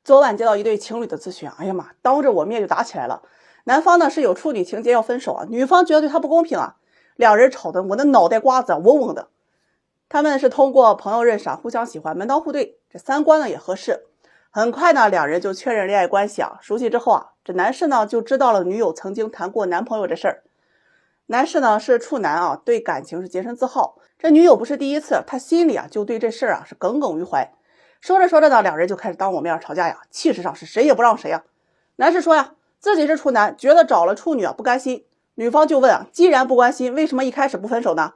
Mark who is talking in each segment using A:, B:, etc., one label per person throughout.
A: 昨晚接到一对情侣的咨询，哎呀妈，当着我面就打起来了。男方呢是有处女情节要分手啊，女方觉得对他不公平啊，两人吵得我的脑袋瓜子嗡嗡的。他们是通过朋友认识啊，互相喜欢，门当户对，这三观呢也合适。很快呢，两人就确认恋爱关系啊。熟悉之后啊，这男士呢就知道了女友曾经谈过男朋友这事儿。男士呢是处男啊，对感情是洁身自好。这女友不是第一次，他心里啊就对这事儿啊是耿耿于怀。说着说着呢，两人就开始当我面吵架呀，气势上是谁也不让谁呀。男士说呀，自己是处男，觉得找了处女啊不甘心。女方就问啊，既然不甘心，为什么一开始不分手呢？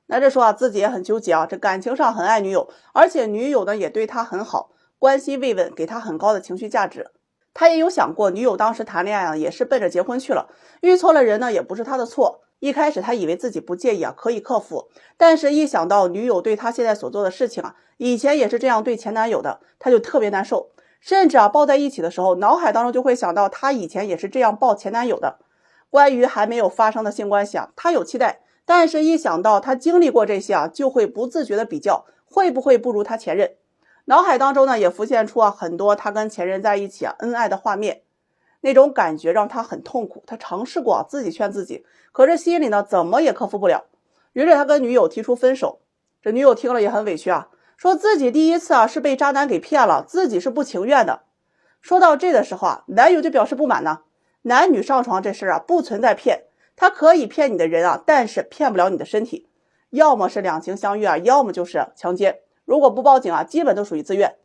A: 男士说啊，自己也很纠结啊，这感情上很爱女友，而且女友呢也对他很好，关心慰问，给他很高的情绪价值。他也有想过，女友当时谈恋爱啊，也是奔着结婚去了，遇错了人呢，也不是他的错。一开始他以为自己不介意啊，可以克服，但是一想到女友对他现在所做的事情啊，以前也是这样对前男友的，他就特别难受，甚至啊抱在一起的时候，脑海当中就会想到他以前也是这样抱前男友的。关于还没有发生的性关系啊，他有期待，但是一想到他经历过这些啊，就会不自觉的比较，会不会不如他前任。脑海当中呢也浮现出啊很多他跟前任在一起啊恩爱的画面，那种感觉让他很痛苦。他尝试过自己劝自己，可是心里呢怎么也克服不了。于是他跟女友提出分手。这女友听了也很委屈啊，说自己第一次啊是被渣男给骗了，自己是不情愿的。说到这的时候啊，男友就表示不满呢。男女上床这事啊不存在骗，他可以骗你的人啊，但是骗不了你的身体。要么是两情相悦啊，要么就是强奸。如果不报警啊，基本都属于自愿。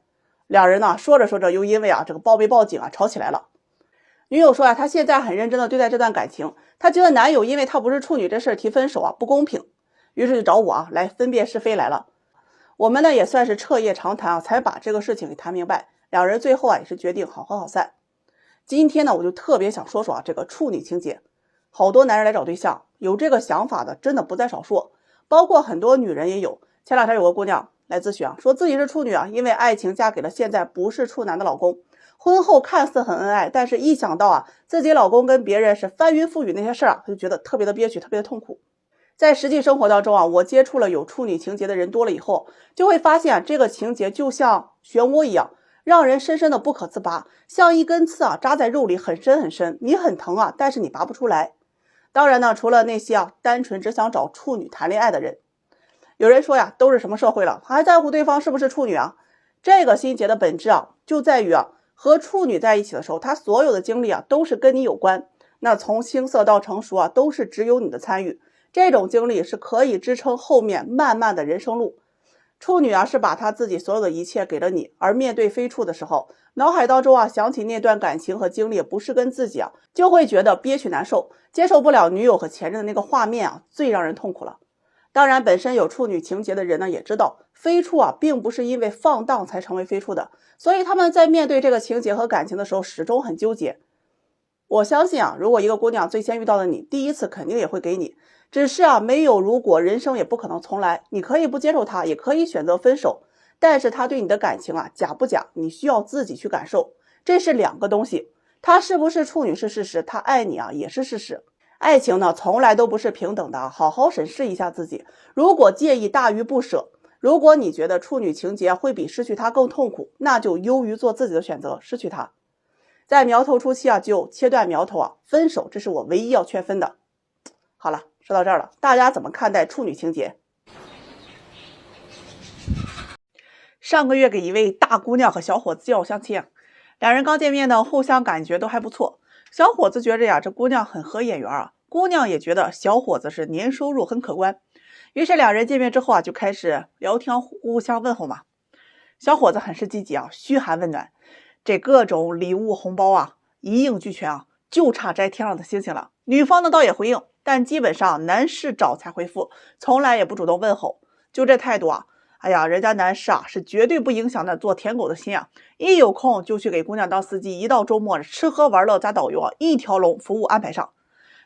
A: 两人呢说着说着又因为啊这个报没报警啊吵起来了。女友说啊，她现在很认真的对待这段感情，她觉得男友因为她不是处女这事提分手啊不公平，于是就找我啊来分辨是非来了。我们呢也算是彻夜长谈啊，才把这个事情给谈明白。两人最后啊也是决定好合好散。今天呢我就特别想说说啊这个处女情节。好多男人来找对象，有这个想法的真的不在少数，包括很多女人也有。前两天有个姑娘来咨询啊，说自己是处女啊，因为爱情嫁给了现在不是处男的老公，婚后看似很恩爱，但是一想到啊自己老公跟别人是翻云覆雨那些事儿啊，她就觉得特别的憋屈，特别的痛苦。在实际生活当中啊，我接触了有处女情节的人多了以后，就会发现啊这个情节就像漩涡一样，让人深深的不可自拔，像一根刺啊扎在肉里很深很深，你很疼啊，但是你拔不出来。当然呢，除了那些啊单纯只想找处女谈恋爱的人，有人说呀，都是什么社会了，还在乎对方是不是处女啊？这个心结的本质啊，就在于啊和处女在一起的时候，他所有的经历啊都是跟你有关，那从青涩到成熟啊，都是只有你的参与。这种经历是可以支撑后面漫漫的人生路。处女啊是把她自己所有的一切给了你，而面对非处的时候，脑海当中啊想起那段感情和经历不是跟自己啊，就会觉得憋屈难受，接受不了女友和前任的那个画面啊，最让人痛苦了。当然本身有处女情节的人呢也知道，非处啊并不是因为放荡才成为非处的，所以他们在面对这个情节和感情的时候始终很纠结。我相信啊，如果一个姑娘最先遇到的你，第一次肯定也会给你，只是啊没有如果，人生也不可能重来。你可以不接受她，也可以选择分手，但是她对你的感情啊假不假，你需要自己去感受，这是两个东西。她是不是处女是事实，她爱你啊也是事实。爱情呢从来都不是平等的，好好审视一下自己。如果介意大于不舍，如果你觉得处女情节会比失去她更痛苦，那就优于做自己的选择，失去她。在苗头初期啊就切断苗头啊，分手，这是我唯一要劝分的。好了，说到这儿了，大家怎么看待处女情节？上个月给一位大姑娘和小伙子介绍相亲，两人刚见面呢，互相感觉都还不错。小伙子觉着呀，这姑娘很合眼缘啊，姑娘也觉得小伙子是年收入很可观。于是两人见面之后啊，就开始聊天，互相问候嘛。小伙子很是积极啊，嘘寒问暖，这各种礼物红包啊一应俱全啊，就差摘天上的星星了。女方呢倒也回应，但基本上男士找才回复，从来也不主动问候。就这态度啊，哎呀，人家男士啊是绝对不影响的做舔狗的心啊，一有空就去给姑娘当司机，一到周末吃喝玩乐加导游啊，一条龙服务安排上。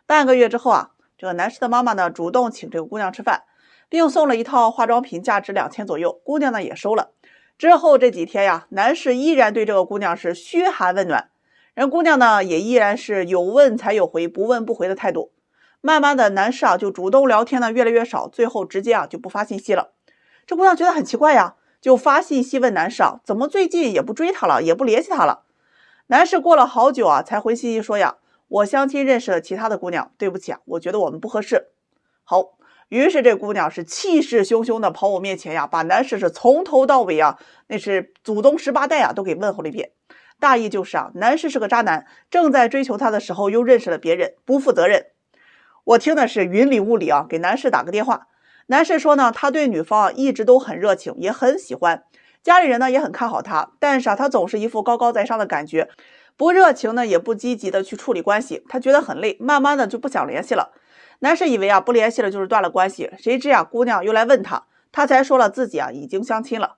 A: 半个月之后啊，这个男士的妈妈呢主动请这个姑娘吃饭，并送了一套化妆品，价值2000左右，姑娘呢也收了。之后这几天呀，男士依然对这个姑娘是嘘寒问暖，人姑娘呢也依然是有问才有回，不问不回的态度。慢慢的，男士啊就主动聊天呢越来越少，最后直接啊就不发信息了。这姑娘觉得很奇怪呀，就发信息问男士啊，怎么最近也不追她了，也不联系她了。男士过了好久啊，才回信息说呀，我相亲认识了其他的姑娘，对不起啊，我觉得我们不合适。好，于是这姑娘是气势汹汹的跑我面前呀，把男士是从头到尾啊，那是祖宗18代啊，都给问候了一遍。大意就是啊，男士是个渣男，正在追求她的时候又认识了别人，不负责任。我听的是云里雾里啊，给男士打个电话。男士说呢，他对女方啊一直都很热情，也很喜欢，家里人呢也很看好他，但是啊，他总是一副高高在上的感觉，不热情呢，也不积极的去处理关系，他觉得很累，慢慢的就不想联系了。男士以为啊不联系了就是断了关系，谁知啊姑娘又来问他，他才说了自己啊已经相亲了。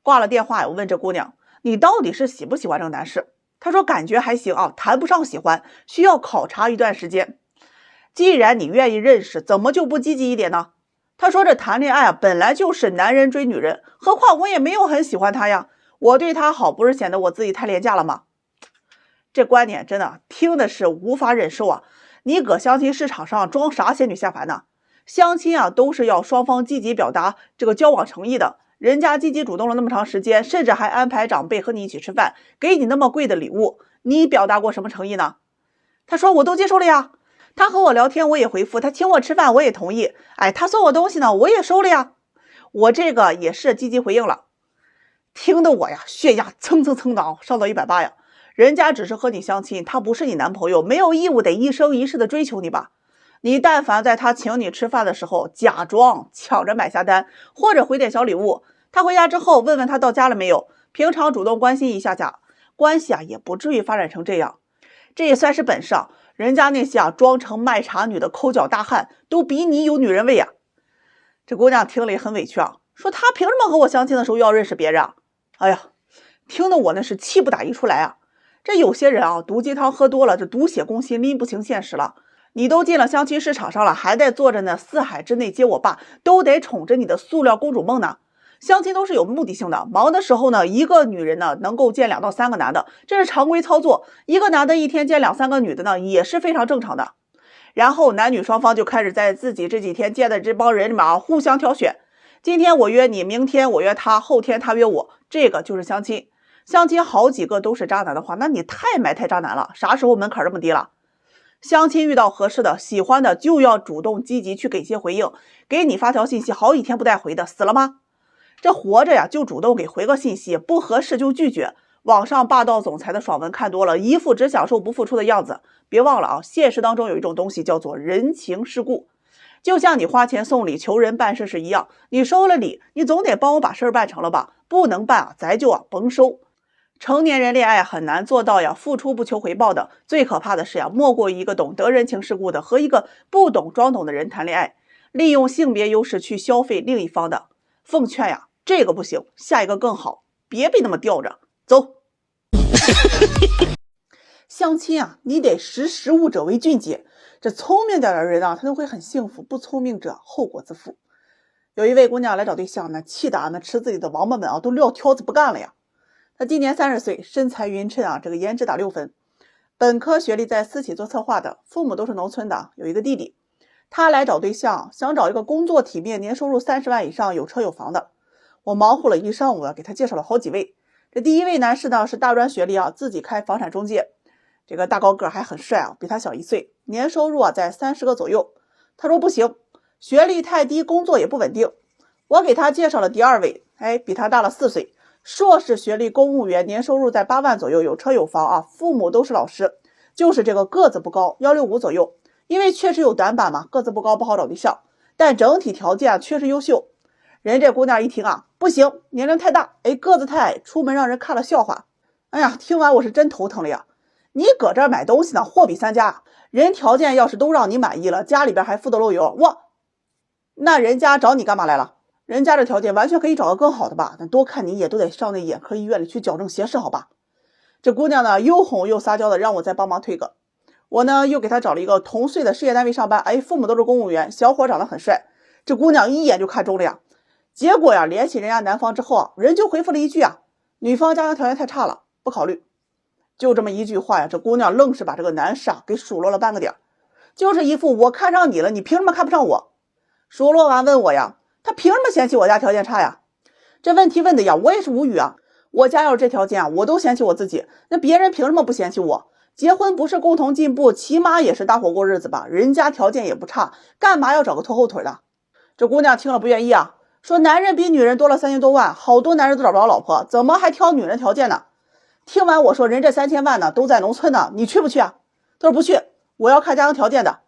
A: 挂了电话，我问这姑娘，你到底是喜不喜欢这个男士？她说感觉还行啊，谈不上喜欢，需要考察一段时间。既然你愿意认识，怎么就不积极一点呢？他说这谈恋爱啊本来就是男人追女人，何况我也没有很喜欢他呀，我对他好不是显得我自己太廉价了吗？这观点真的听的是无法忍受啊！你搁相亲市场上装啥仙女下凡呢？相亲啊都是要双方积极表达这个交往诚意的，人家积极主动了那么长时间，甚至还安排长辈和你一起吃饭，给你那么贵的礼物，你表达过什么诚意呢？他说我都接受了呀，他和我聊天我也回复，他请我吃饭我也同意，哎，他送我东西呢我也收了呀，我这个也是积极回应了。听得我呀血压蹭蹭蹭的上到180呀，人家只是和你相亲，他不是你男朋友，没有义务得一生一世的追求你吧？你但凡在他请你吃饭的时候假装抢着买下单，或者回点小礼物，他回家之后问问他到家了没有，平常主动关心一下下，关系啊也不至于发展成这样。这也算是本事啊，人家那些啊装成卖茶女的抠脚大汉都比你有女人味啊。这姑娘听了也很委屈啊，说他凭什么和我相亲的时候要认识别人啊？哎呀，听得我那是气不打一处来啊。这有些人啊毒鸡汤喝多了，这毒血攻心，拎不清现实了。你都进了相亲市场上了，还在做着呢四海之内皆我霸，都得宠着你的塑料公主梦呢。相亲都是有目的性的，忙的时候呢，一个女人呢能够见2到3个男的，这是常规操作。一个男的一天见2、3个女的呢，也是非常正常的。然后男女双方就开始在自己这几天见的这帮人里面互相挑选。今天我约你，明天我约他，后天他约我，这个就是相亲。相亲好几个都是渣男的话，那你太埋汰渣男了，啥时候门槛这么低了？相亲遇到合适的喜欢的就要主动积极去给些回应，给你发条信息好几天不带回的，死了吗？这活着呀就主动给回个信息，不合适就拒绝。网上霸道总裁的爽文看多了，一副只享受不付出的样子。别忘了啊，现实当中有一种东西叫做人情世故，就像你花钱送礼求人办事是一样，你收了礼，你总得帮我把事儿办成了吧？不能办啊，咱就甭收。成年人恋爱很难做到呀，付出不求回报的。最可怕的是呀，莫过于一个懂得人情世故的和一个不懂装懂的人谈恋爱，利用性别优势去消费另一方的。奉劝呀，这个不行，下一个更好，别被那么吊着。走。相亲啊，你得识时务者为俊杰。这聪明点的人啊，他都会很幸福；不聪明者后果自负。有一位姑娘来找对象呢，气得那池子里的王八们啊都撂挑子不干了呀。她今年30岁，身材匀称啊，这个颜值打6分，本科学历，在私企做策划的，父母都是农村的，有一个弟弟。她来找对象，想找一个工作体面、年收入30万以上、有车有房的。我忙活了一上午啊，给她介绍了好几位。这第一位男士呢是大专学历啊，自己开房产中介，这个大高个还很帅啊，比他小1岁，年收入啊在30个左右。他说不行，学历太低，工作也不稳定。我给他介绍了第二位，比他大了4岁，硕士学历，公务员，年收入在8万左右，有车有房啊，父母都是老师，就是这个个子不高，165左右。因为确实有短板嘛，个子不高不好找对象，但整体条件确实优秀。人这姑娘一听啊，不行，年龄太大，个子太矮，出门让人看了笑话。哎呀，听完我是真头疼了呀。你搁这儿买东西呢，货比三家，人条件要是都让你满意了，家里边还富得漏油，那人家找你干嘛来了？人家这条件完全可以找个更好的吧，但多看你一眼都得上那眼科医院里去矫正斜视，好吧？这姑娘呢又哄又撒娇的让我再帮忙推个。我呢又给她找了一个同岁的事业单位上班，父母都是公务员，小伙长得很帅，这姑娘一眼就看中了呀。结果呀，联系人家男方之后啊，人就回复了一句啊，女方家庭条件太差了，不考虑。就这么一句话呀，这姑娘愣是把这个男士啊给数落了半个点，就是一副我看上你了，你凭什么看不上我？数落完问我呀，他凭什么嫌弃我家条件差呀？这问题问的呀，我也是无语啊。我家要是这条件啊，我都嫌弃我自己，那别人凭什么不嫌弃我？结婚不是共同进步，起码也是搭伙过日子吧，人家条件也不差，干嘛要找个拖后腿的？这姑娘听了不愿意啊，说男人比女人多了3000多万，好多男人都找不着老婆，怎么还挑女人条件呢？听完我说人这3000万呢都在农村呢，你去不去啊？他说不去，我要看家庭条件的。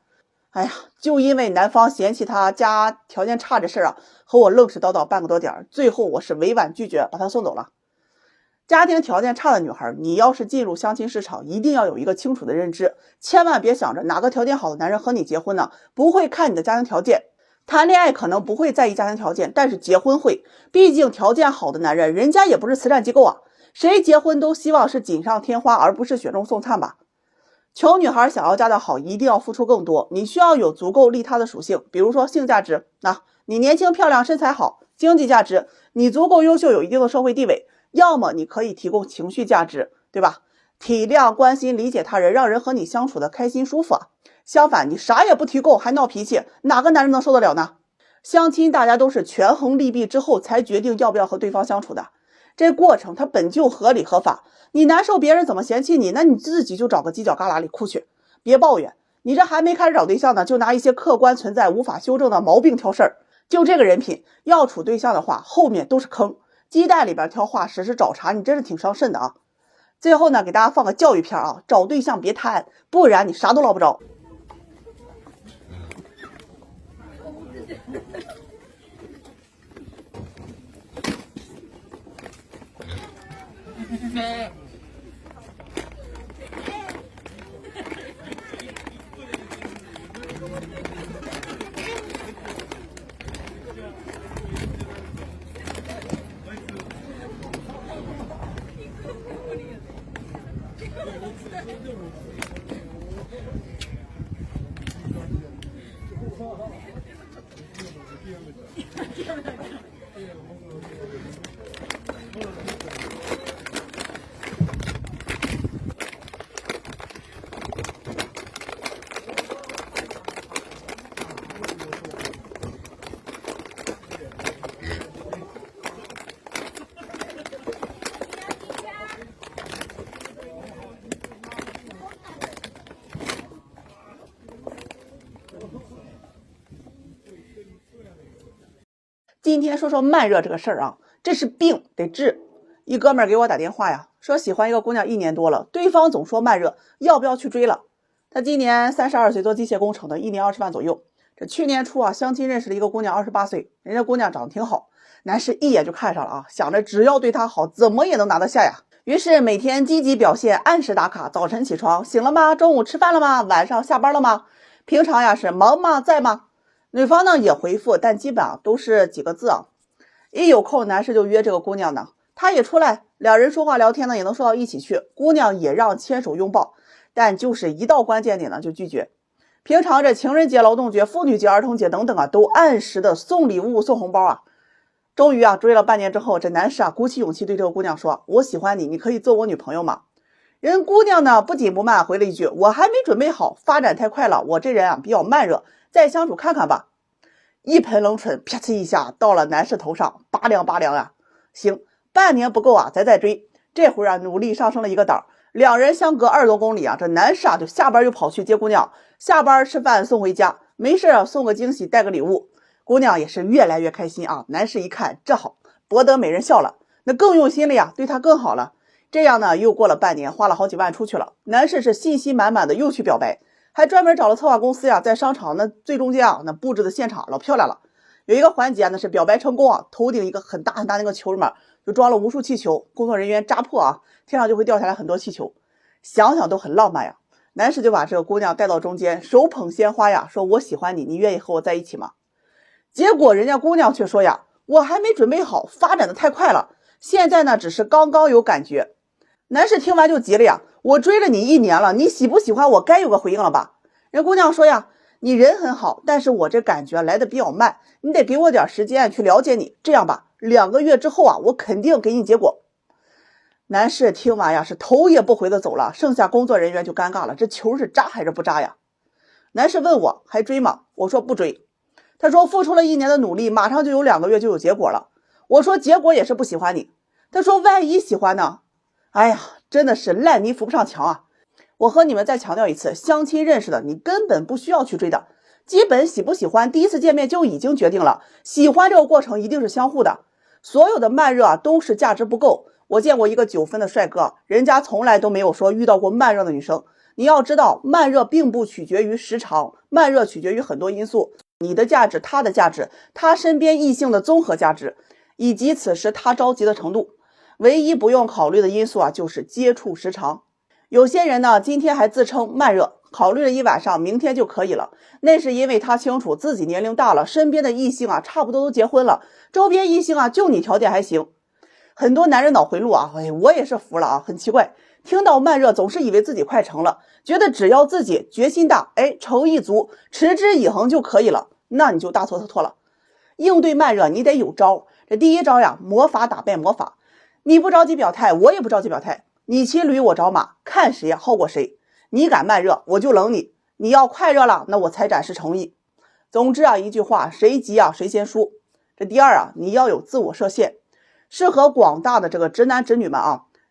A: 哎呀，就因为男方嫌弃他家条件差这事啊，和我愣是叨叨半个多点，最后我是委婉拒绝把他送走了。家庭条件差的女孩，你要是进入相亲市场，一定要有一个清楚的认知，千万别想着哪个条件好的男人和你结婚呢，不会看你的家庭条件。谈恋爱可能不会在意家庭条件，但是结婚会，毕竟条件好的男人，人家也不是慈善机构啊，谁结婚都希望是锦上添花，而不是雪中送炭吧。穷女孩想要嫁得好，一定要付出更多，你需要有足够利他的属性，比如说性价值，你年轻漂亮身材好，经济价值，你足够优秀有一定的社会地位，要么你可以提供情绪价值，对吧？体谅关心理解他人，让人和你相处的开心舒服啊。相反你啥也不提供还闹脾气，哪个男人能受得了呢？相亲大家都是权衡利弊之后才决定要不要和对方相处的，这过程它本就合理合法，你难受别人怎么嫌弃你，那你自己就找个犄角旮旯里哭去，别抱怨。你这还没开始找对象呢，就拿一些客观存在无法修正的毛病挑事儿，就这个人品，要处对象的话后面都是坑，鸡蛋里边挑化石是找茬，你真是挺伤肾的啊。最后呢，给大家放个教育片啊，找对象别贪，不然你啥都捞不着。今天说说慢热这个事儿啊，这是病得治。一哥们儿给我打电话呀，说喜欢一个姑娘1年多了，对方总说慢热，要不要去追了？他今年32岁，做机械工程的，1年20万左右。这去年初啊，相亲认识了一个姑娘28岁，人家姑娘长得挺好，男士一眼就看上了啊，想着只要对她好，怎么也能拿得下呀。于是每天积极表现，按时打卡，早晨起床，醒了吗？中午吃饭了吗？晚上下班了吗？平常呀是忙吗？在吗？女方呢也回复，但基本都是几个字啊。一有空，男士就约这个姑娘呢，她也出来，两人说话聊天呢，也能说到一起去。姑娘也让牵手拥抱，但就是一到关键点呢就拒绝。平常这情人节、劳动节、妇女节、儿童节等等啊，都按时的送礼物、送红包啊。终于啊，追了半年之后，这男士啊鼓起勇气对这个姑娘说：“我喜欢你，你可以做我女朋友吗？”人姑娘呢不紧不慢回了一句：“我还没准备好，发展太快了，我这人啊比较慢热，再相处看看吧。”一盆冷水啪呲一下到了男士头上，拔凉拔凉啊！行，半年不够啊，咱再追。这会儿啊，努力上升了一个档，两人相隔20多公里啊，这男士啊就下班又跑去接姑娘，下班吃饭送回家，没事啊送个惊喜带个礼物，姑娘也是越来越开心啊。男士一看这好，博得美人笑了，那更用心了呀，对她更好了。这样呢，又过了半年，花了好几万出去了。男士是信心满满的又去表白，还专门找了策划公司呀，在商场那最中间啊，那布置的现场老漂亮了。有一个环节啊，那是表白成功啊，头顶一个很大很大那个球里面就装了无数气球，工作人员扎破啊，天上就会掉下来很多气球，想想都很浪漫呀。男士就把这个姑娘带到中间，手捧鲜花呀，说我喜欢你，你愿意和我在一起吗？结果人家姑娘却说呀，我还没准备好，发展的太快了，现在呢只是刚刚有感觉。男士听完就急了呀，我追了你1年了，你喜不喜欢我该有个回应了吧？人姑娘说呀，你人很好，但是我这感觉来的比较慢，你得给我点时间去了解你。这样吧，2个月之后啊，我肯定给你结果。男士听完呀，是头也不回的走了，剩下工作人员就尴尬了，这球是扎还是不扎呀？男士问我还追吗？我说不追。他说付出了1年的努力，马上就有2个月就有结果了。我说结果也是不喜欢你。他说万一喜欢呢？哎呀，真的是烂泥扶不上墙啊！我和你们再强调一次，相亲认识的你根本不需要去追的，基本喜不喜欢第一次见面就已经决定了，喜欢这个过程一定是相互的。所有的慢热都是价值不够。我见过一个9分的帅哥，人家从来都没有说遇到过慢热的女生。你要知道，慢热并不取决于时长，慢热取决于很多因素，你的价值、他的价值、他身边异性的综合价值，以及此时他着急的程度。唯一不用考虑的因素就是接触时长。有些人呢，今天还自称慢热，考虑了一晚上，明天就可以了。那是因为他清楚自己年龄大了，身边的异性差不多都结婚了，周边异性就你条件还行。很多男人脑回路我也是服了很奇怪，听到慢热总是以为自己快成了，觉得只要自己决心大，诚意足，持之以恒就可以了。那你就大错特错了。应对慢热你得有招。这第一招魔法打败魔法。你不着急表态，我也不着急表态，你骑驴我找马，看谁好过谁。你敢慢热我就冷你，你要快热了那我才展示诚意。总之一句话，谁急谁先输。这第二你要有自我设限。适合广大的这个直男直女们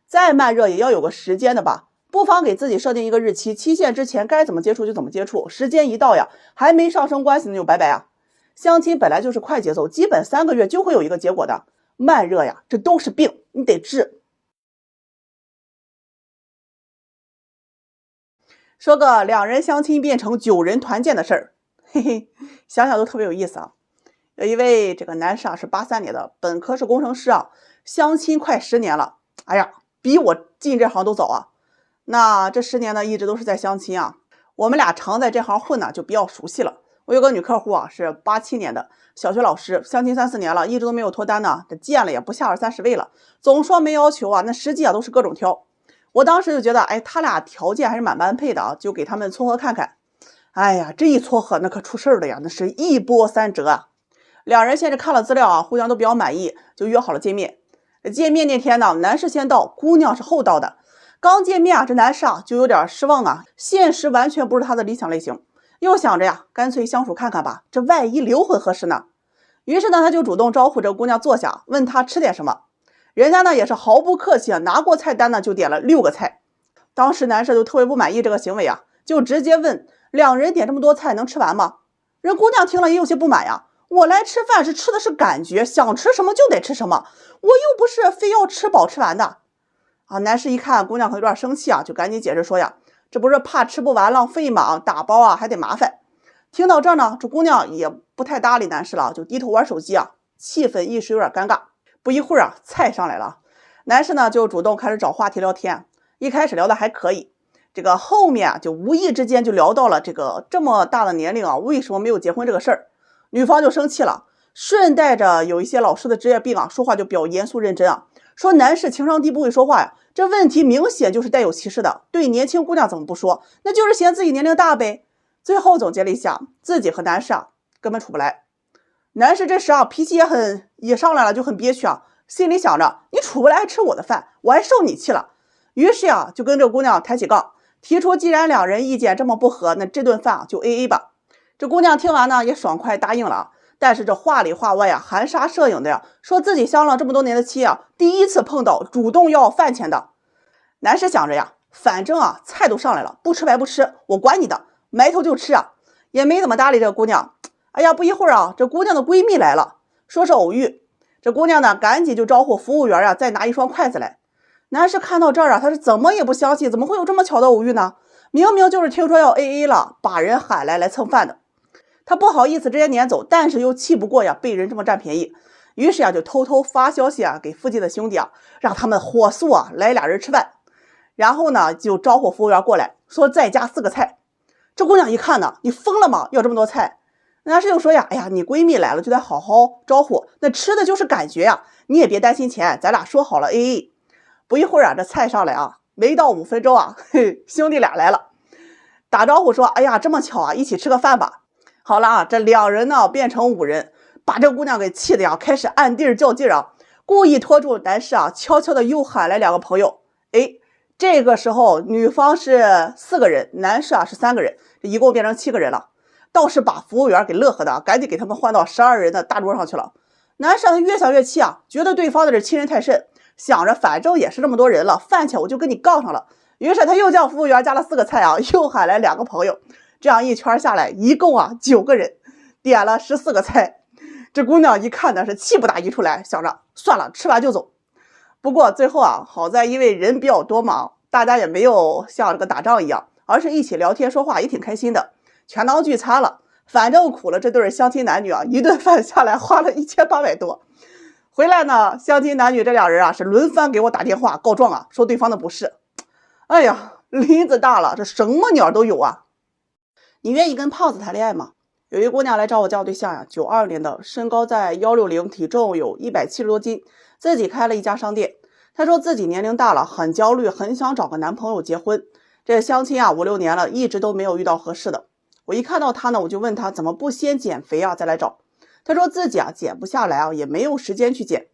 A: 再慢热也要有个时间的吧，不妨给自己设定一个日期，期限之前该怎么接触就怎么接触，时间一到还没上升关系那就拜拜相亲本来就是快节奏，基本3个月就会有一个结果的。慢热这都是病，你得治。说个2人相亲变成9人团建的事儿，嘿嘿，想想都特别有意思有一位这个男士是83年的，本科是工程师相亲快10年了，哎呀，比我进这行都早那这10年呢，一直都是在相亲我们俩常在这行混就比较熟悉了。我有个女客户是87年的小学老师，相亲3、4年了，一直都没有脱单呢，这见了也不下20、30位了，总说没要求那实际都是各种挑。我当时就觉得他俩条件还是蛮般配的就给他们撮合看看。哎呀，这一撮合那可出事了那是一波三折2人先是看了资料互相都比较满意，就约好了见面。见面那天呢，男士先到，姑娘是后到的。刚见面这男士就有点失望现实完全不是他的理想类型。又想着干脆相处看看吧，这万一灵魂合适呢？于是呢，他就主动招呼这姑娘坐下，问她吃点什么。人家呢也是毫不客气拿过菜单呢就点了6个菜。当时男士就特别不满意这个行为就直接问2人点这么多菜能吃完吗？人姑娘听了也有些不满我来吃饭是吃的是感觉，想吃什么就得吃什么，我又不是非要吃饱吃完的男士一看姑娘可能有点生气就赶紧解释说这不是怕吃不完浪费吗？打包还得麻烦。听到这儿呢，这姑娘也不太搭理男士了，就低头玩手机气氛一时有点尴尬。不一会儿菜上来了，男士呢就主动开始找话题聊天。一开始聊的还可以，这个后面就无意之间就聊到了这么大的年龄为什么没有结婚这个事儿。女方就生气了，顺带着有一些老师的职业病说话就比较严肃认真说男士情商低不会说话这问题明显就是带有歧视的，对年轻姑娘怎么不说？那就是嫌自己年龄大呗。最后总结了一下，自己和男士根本处不来。男士这时脾气也上来了，就很憋屈心里想着你处不来还吃我的饭，我还受你气了。于是就跟这姑娘抬起杠，提出既然2人意见这么不合，那这顿饭就 AA 吧。这姑娘听完呢也爽快答应了但是这话里话外含沙射影的说自己相了这么多年的妻第一次碰到主动要饭钱的。男士想着反正菜都上来了，不吃白不吃，我管你的，埋头就吃也没怎么搭理这个姑娘。哎呀，不一会儿这姑娘的闺蜜来了，说是偶遇。这姑娘呢赶紧就招呼服务员再拿一双筷子来。男士看到这儿他是怎么也不相信，怎么会有这么巧的偶遇呢？明明就是听说要 AA 了，把人喊来蹭饭的。他不好意思直接撵走，但是又气不过被人这么占便宜，于是就偷偷发消息给附近的兄弟让他们火速来2人吃饭。然后呢就招呼服务员过来，说再加4个菜。这姑娘一看呢，你疯了吗？要这么多菜？男士就说哎呀，你闺蜜来了就得好好招呼，那吃的就是感觉你也别担心钱，咱俩说好了 AA。 不一会儿这菜上来没到5分钟兄弟俩来了，打招呼说哎呀，这么巧一起吃个饭吧。好了这2人呢变成5人，把这姑娘给气的开始暗地较劲故意拖住男士悄悄的又喊来2个朋友。这个时候女方是4个人，男士是3个人，这一共变成7个人了。倒是把服务员给乐呵的赶紧给他们换到12人的大桌上去了。男士他越想越气啊，觉得对方的是亲人太甚，想着反正也是这么多人了，饭钱我就跟你杠上了。于是他又叫服务员加了4个菜啊，又喊来2个朋友，这样一圈下来，一共啊9个人，点了14个菜。这姑娘一看呢是气不打一处来，想着算了，吃完就走。不过最后啊，好在因为人比较多嘛，大家也没有像这个打仗一样，而是一起聊天说话，也挺开心的，全当聚餐了。反正苦了这对相亲男女啊，一顿饭下来花了1800多。回来呢，相亲男女这2人啊是轮番给我打电话告状啊，说对方的不是。哎呀，林子大了，这什么鸟都有啊。你愿意跟胖子谈恋爱吗？有一姑娘来找我交对象呀，92年的，身高在160，体重有170多斤，自己开了一家商店。她说自己年龄大了，很焦虑，很想找个男朋友结婚。这相亲啊5、6年了，一直都没有遇到合适的。我一看到她呢，我就问她怎么不先减肥啊再来找。她说自己啊减不下来啊，也没有时间去减。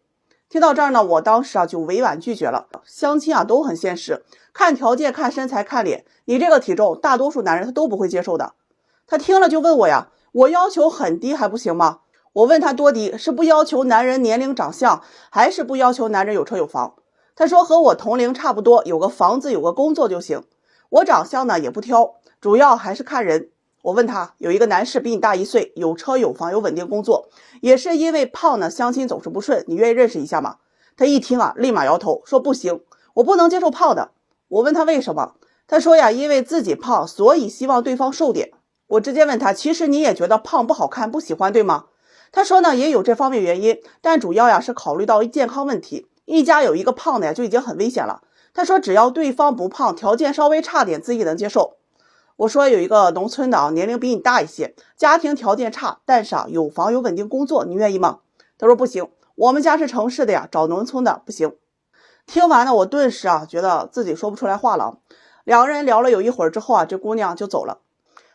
A: 听到这儿呢，我当时啊就委婉拒绝了。相亲啊都很现实，看条件、看身材、看脸，你这个体重，大多数男人他都不会接受的。他听了就问我呀，我要求很低还不行吗？我问他多低，是不要求男人年龄长相，还是不要求男人有车有房？他说和我同龄差不多，有个房子有个工作就行。我长相呢也不挑，主要还是看人。我问他，有一个男士比你大1岁，有车有房有稳定工作，也是因为胖呢相亲总是不顺，你愿意认识一下吗？他一听啊立马摇头说不行，我不能接受胖的。我问他为什么？他说呀，因为自己胖，所以希望对方瘦点。我直接问他，其实你也觉得胖不好看不喜欢对吗？他说呢也有这方面原因，但主要呀是考虑到健康问题，一家有一个胖的呀就已经很危险了。他说只要对方不胖，条件稍微差点自己能接受。我说有一个农村的啊，年龄比你大一些，家庭条件差，但是啊有房有稳定工作，你愿意吗？他说不行，我们家是城市的呀，找农村的不行。听完呢，我顿时啊觉得自己说不出来话了。2个人聊了有一会儿之后啊，这姑娘就走了。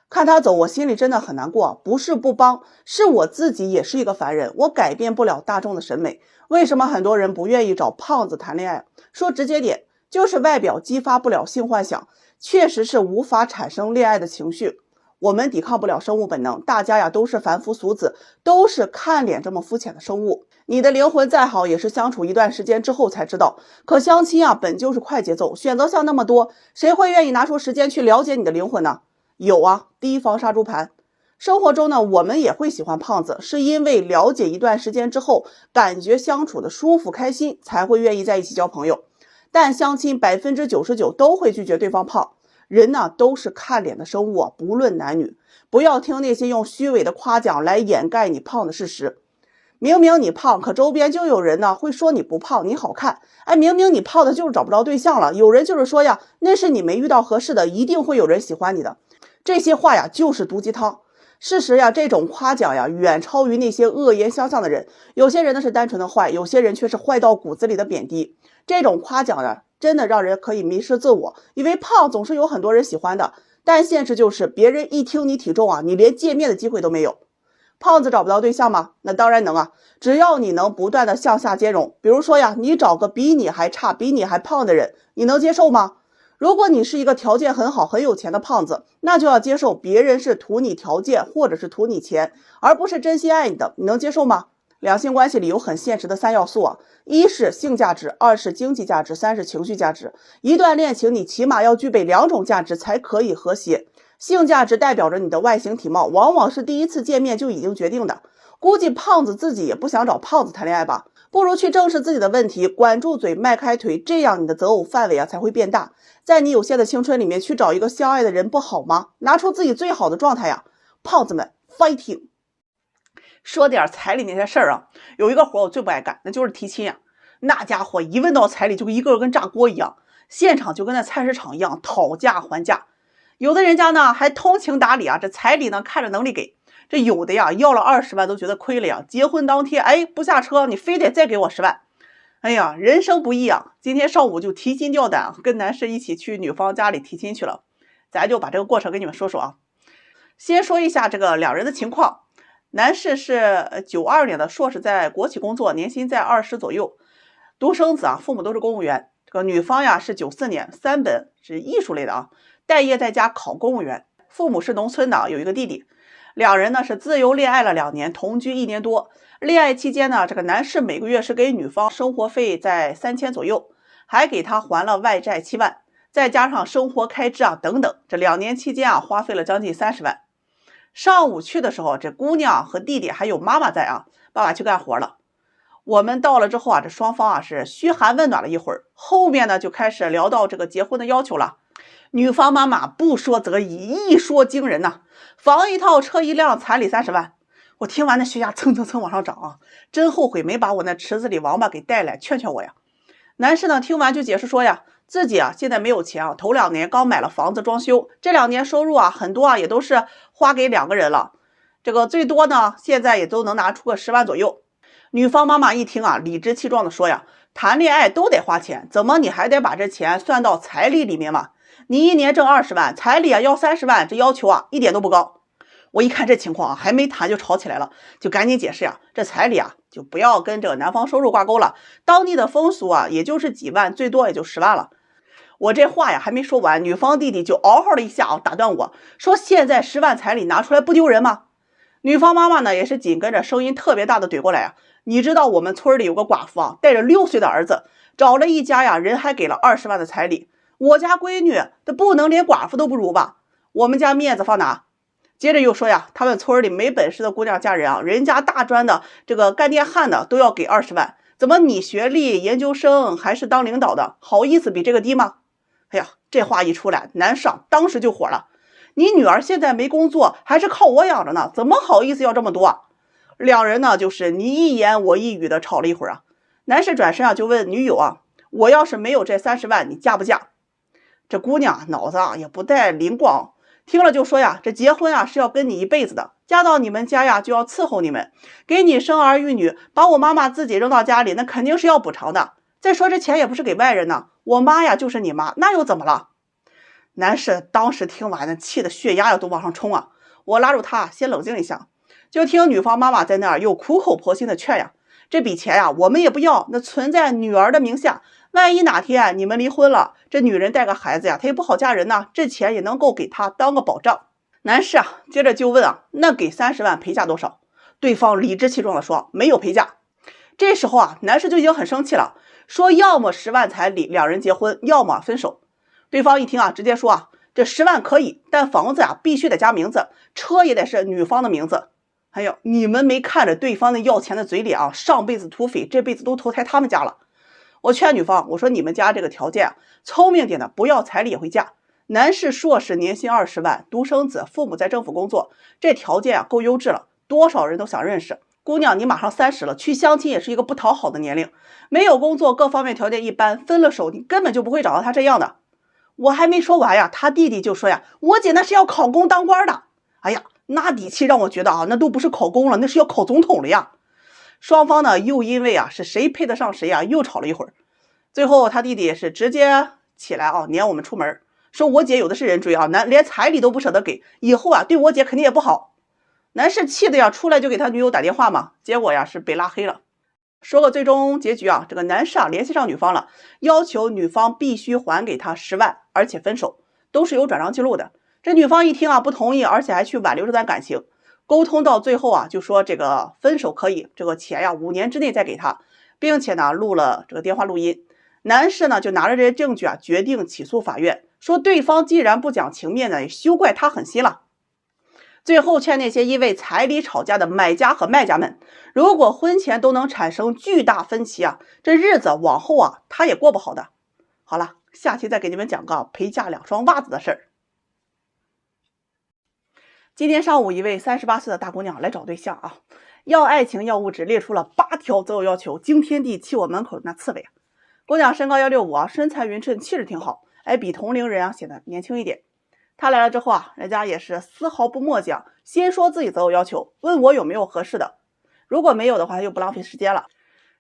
A: 看她走，我心里真的很难过，不是不帮，是我自己也是一个凡人，我改变不了大众的审美。为什么很多人不愿意找胖子谈恋爱？说直接点，就是外表激发不了性幻想，确实是无法产生恋爱的情绪。我们抵抗不了生物本能，大家呀都是凡夫俗子，都是看脸这么肤浅的生物。你的灵魂再好，也是相处一段时间之后才知道。可相亲啊本就是快节奏，选择项那么多，谁会愿意拿出时间去了解你的灵魂呢？有啊，提防杀猪盘。生活中呢，我们也会喜欢胖子，是因为了解一段时间之后，感觉相处的舒服开心，才会愿意在一起交朋友。但相亲99%都会拒绝对方胖。人呢都是看脸的生物啊，不论男女，不要听那些用虚伪的夸奖来掩盖你胖的事实。明明你胖，可周边就有人呢会说你不胖，你好看。哎，明明你胖的就是找不着对象了，有人就是说呀，那是你没遇到合适的，一定会有人喜欢你的。这些话呀就是毒鸡汤。事实呀，这种夸奖呀远超于那些恶言相向的人。有些人呢是单纯的坏，有些人却是坏到骨子里的贬低。这种夸奖呀真的让人可以迷失自我，以为胖总是有很多人喜欢的，但现实就是别人一听你体重啊，你连见面的机会都没有。胖子找不到对象吗？那当然能啊，只要你能不断的向下兼容。比如说呀，你找个比你还差比你还胖的人，你能接受吗？如果你是一个条件很好很有钱的胖子，那就要接受别人是图你条件或者是图你钱，而不是真心爱你的，你能接受吗？两性关系里有很现实的3要素啊，一是性价值，二是经济价值，三是情绪价值。一段恋情你起码要具备2种价值才可以和谐。性价值代表着你的外形体貌，往往是第一次见面就已经决定的。估计胖子自己也不想找胖子谈恋爱吧，不如去正视自己的问题，管住嘴，迈开腿，这样你的择偶范围啊才会变大。在你有限的青春里面去找一个相爱的人不好吗？拿出自己最好的状态呀，胖子们 fighting。说点彩礼那些事儿啊，有一个活我最不爱干，那就是提亲啊。那家伙一问到彩礼就一个个跟炸锅一样，现场就跟那菜市场一样讨价还价。有的人家呢还通情达理啊，这彩礼呢看着能力给，这有的呀要了20万都觉得亏了呀。结婚当天哎不下车，你非得再给我10万。哎呀，人生不易啊！今天上午就提心吊胆，跟男士一起去女方家里提亲去了。咱就把这个过程给你们说说啊。先说一下这个2人的情况。男士是92年的硕士，在国企工作，年薪在20左右，独生子啊，父母都是公务员。这个女方呀是94年，3本是艺术类的啊，待业在家考公务员，父母是农村的，有一个弟弟。两人呢是自由恋爱了2年，同居1年多。恋爱期间呢，这个男士每个月是给女方生活费在3000左右，还给她还了外债7万，再加上生活开支啊等等，这2年期间啊花费了将近30万。上午去的时候，这姑娘和弟弟还有妈妈在啊，爸爸去干活了。我们到了之后啊，这双方啊是嘘寒问暖了一会儿，后面呢就开始聊到这个结婚的要求了。女方妈妈不说则已，一说惊人呐，房1套，车1辆，彩礼30万。我听完那血压蹭蹭蹭往上涨啊，真后悔没把我那池子里王八给带来劝劝我呀。男士呢听完就解释说呀，自己啊现在没有钱啊，头2年刚买了房子装修，这2年收入啊很多啊也都是花给2个人了，这个最多呢现在也都能拿出个10万左右。女方妈妈一听啊，理直气壮的说呀，谈恋爱都得花钱，怎么你还得把这钱算到彩礼里面嘛？你1年挣20万，彩礼啊要30万，这要求啊一点都不高。我一看这情况啊，还没谈就吵起来了，就赶紧解释呀，这彩礼啊就不要跟这个男方收入挂钩了，当地的风俗啊也就是几万，最多也就10万了。我这话呀还没说完，女方弟弟就嗷嗷的一下啊打断我说，现在10万彩礼拿出来不丢人吗？女方妈妈呢也是紧跟着声音特别大的怼过来啊，你知道我们村里有个寡妇啊，带着6岁的儿子找了一家呀，人还给了20万的彩礼，我家闺女这不能连寡妇都不如吧？我们家面子放哪？接着又说呀，他们村里没本事的姑娘嫁人啊，人家大专的这个干电焊的都要给20万，怎么你学历研究生还是当领导的，好意思比这个低吗？哎呀，这话一出来，男上当时就火了，你女儿现在没工作，还是靠我养着呢，怎么好意思要这么多啊？两人呢就是你一言我一语的吵了一会儿啊。男士转身啊就问女友啊，我要是没有这30万，你嫁不嫁？这姑娘脑子啊也不带灵光，听了就说呀，这结婚啊是要跟你一辈子的，嫁到你们家呀就要伺候你们，给你生儿育女，把我妈妈自己扔到家里，那肯定是要补偿的。再说这钱也不是给外人呢，我妈呀就是你妈，那又怎么了？男士当时听完呢，气得血压呀都往上冲啊！我拉住他先冷静一下，就听女方妈妈在那儿又苦口婆心的劝呀，这笔钱呀我们也不要，那存在女儿的名下，万一哪天你们离婚了，这女人带个孩子呀，她也不好嫁人呢，这钱也能够给她当个保障。男士啊接着就问啊，那给30万陪嫁多少？对方理直气壮的说没有陪嫁。这时候啊男士就已经很生气了，说要么10万彩礼两人结婚，要么分手。对方一听啊直接说啊，这10万可以，但房子啊必须得加名字，车也得是女方的名字。还有你们没看着对方那要钱的嘴脸啊，上辈子土匪这辈子都投胎他们家了。我劝女方，我说你们家这个条件啊，聪明点的不要彩礼也会嫁。男士硕士年薪20万，独生子，父母在政府工作，这条件啊够优质了，多少人都想认识。姑娘你马上30了，去相亲也是一个不讨好的年龄，没有工作，各方面条件一般，分了手你根本就不会找到他这样的。我还没说完呀，他弟弟就说呀，我姐那是要考公当官的。哎呀，那底气让我觉得啊，那都不是考公了，那是要考总统了呀。双方呢又因为啊是谁配得上谁啊，又吵了一会儿。最后他弟弟是直接起来啊撵我们出门，说我姐有的是人追啊，连彩礼都不舍得给，以后啊对我姐肯定也不好。男士气的呀，出来就给他女友打电话嘛，结果呀是被拉黑了。说个最终结局啊，这个男士啊联系上女方了，要求女方必须还给他10万，而且分手，都是有转账记录的。这女方一听啊不同意，而且还去挽留这段感情。沟通到最后啊，就说这个分手可以，这个钱呀5年之内再给他，并且呢录了这个电话录音。男士呢就拿着这些证据啊，决定起诉法院，说对方既然不讲情面呢，也休怪他狠心了。最后劝那些因为彩礼吵架的买家和卖家们，如果婚前都能产生巨大分歧啊，这日子往后啊他也过不好的。好了，下期再给你们讲个陪嫁2双袜子的事儿。今天上午一位38岁的大姑娘来找对象啊，要爱情要物质，列出了8条择偶要求，惊天地气我门口的那刺猬啊。姑娘身高165啊，身材匀称，气质挺好，哎，比同龄人啊显得年轻一点。他来了之后啊，人家也是丝毫不墨迹啊，先说自己择偶要求，问我有没有合适的，如果没有的话，他就不浪费时间了。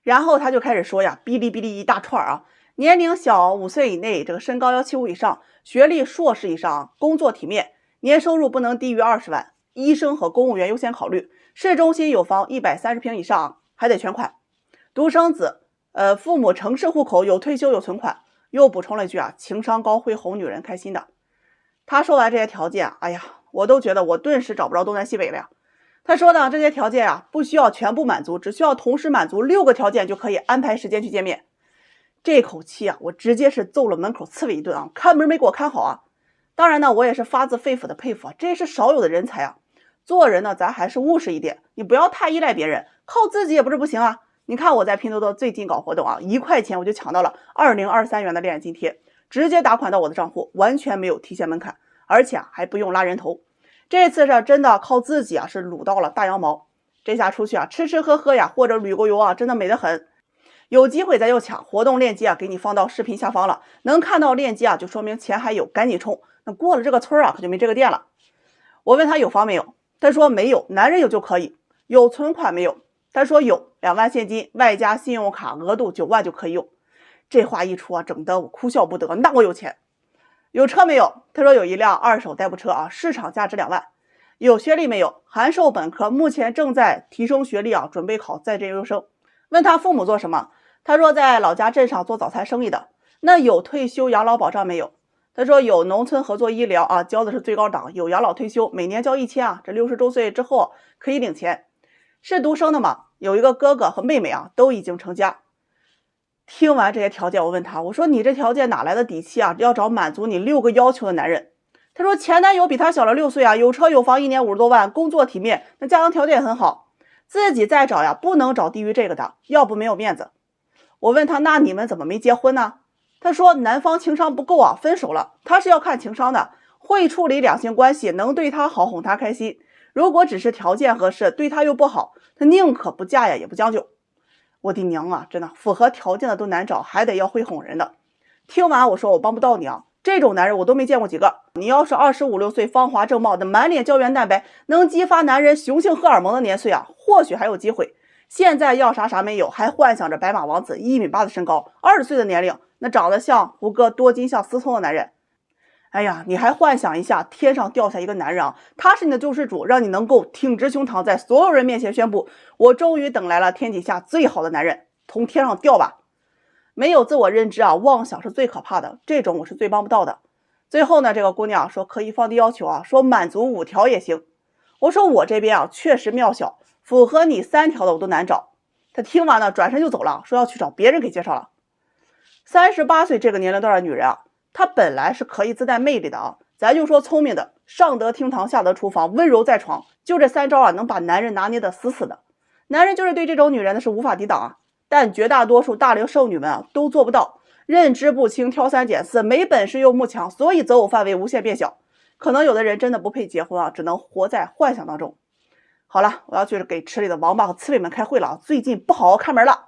A: 然后他就开始说呀，哔哩哔哩一大串啊，年龄小5岁以内，这个身高175以上，学历硕士以上，工作体面，年收入不能低于20万，医生和公务员优先考虑，市中心有房130平以上，还得全款，独生子，父母城市户口，有退休有存款，又补充了一句啊，情商高会哄女人开心的。他说完这些条件，哎呀，我都觉得我顿时找不着东南西北了呀。他说呢，这些条件啊不需要全部满足，只需要同时满足6个条件就可以安排时间去见面。这口气啊，我直接是揍了门口刺猬一顿啊，看门没给我看好啊。当然呢，我也是发自肺腑的佩服啊，这是少有的人才啊。做人呢，咱还是务实一点，你不要太依赖别人，靠自己也不是不行啊。你看我在拼多多最近搞活动啊，1块钱我就抢到了2023元的恋爱津贴，直接打款到我的账户，完全没有提现门槛，而且还不用拉人头。这次是真的靠自己啊，是撸到了大羊毛。这下出去啊，吃吃喝喝呀，或者旅个游啊，真的美得很。有机会咱就抢，活动链接啊，给你放到视频下方了，能看到链接啊，就说明钱还有，赶紧冲。那过了这个村啊，可就没这个店了。我问他有房没有，他说没有，男人有就可以。有存款没有？他说有，2万现金，外加信用卡额度9万就可以用。这话一出啊，整得我哭笑不得，那我有钱。有车没有？他说有一辆2手代步车啊，市场价值2万。有学历没有？函授本科，目前正在提升学历啊，准备考在职研究生。问他父母做什么？他说在老家镇上做早餐生意的。那有退休养老保障没有？他说有农村合作医疗啊，交的是最高档，有养老退休，每年交1000啊，这60周岁之后可以领钱。是独生的吗？有一个哥哥和妹妹啊，都已经成家。听完这些条件，我问他，我说你这条件哪来的底气啊？要找满足你6个要求的男人。他说前男友比他小了6岁啊，有车有房，一年50多万，工作体面，那家庭条件也很好。自己再找呀，不能找低于这个的，要不没有面子。我问他，那你们怎么没结婚呢？他说男方情商不够啊，分手了。他是要看情商的，会处理两性关系，能对他好，哄他开心。如果只是条件合适，对他又不好，他宁可不嫁呀，也不将就。我的娘啊，真的符合条件的都难找，还得要会哄人的。听完我说我帮不到你啊，这种男人我都没见过几个。你要是25、6岁，芳华正茂的，满脸胶原蛋白，能激发男人雄性荷尔蒙的年岁啊，或许还有机会。现在要啥啥没有，还幻想着白马王子1.8米的身高，20岁的年龄，那长得像胡歌，多金像思聪的男人。哎呀，你还幻想一下，天上掉下一个男人啊，他是你的救世主，让你能够挺直胸膛，在所有人面前宣布，我终于等来了天底下最好的男人，从天上掉吧。没有自我认知啊，妄想是最可怕的，这种我是最帮不到的。最后呢，这个姑娘说可以放低要求啊，说满足5条也行。我说我这边啊确实渺小，符合你3条的我都难找。她听完了转身就走了，说要去找别人给介绍了。38岁这个年龄段的女人啊，她本来是可以自带魅力的啊，咱就说聪明的，上得厅堂下得厨房，温柔在床，就这3招啊，能把男人拿捏得死死的。男人就是对这种女人的是无法抵挡啊，但绝大多数大龄剩女们啊都做不到，认知不清，挑三拣四，没本事又慕强，所以择偶范围无限变小。可能有的人真的不配结婚啊，只能活在幻想当中。好了，我要去给池里的王八和刺猬们开会了啊，最近不好好看门了。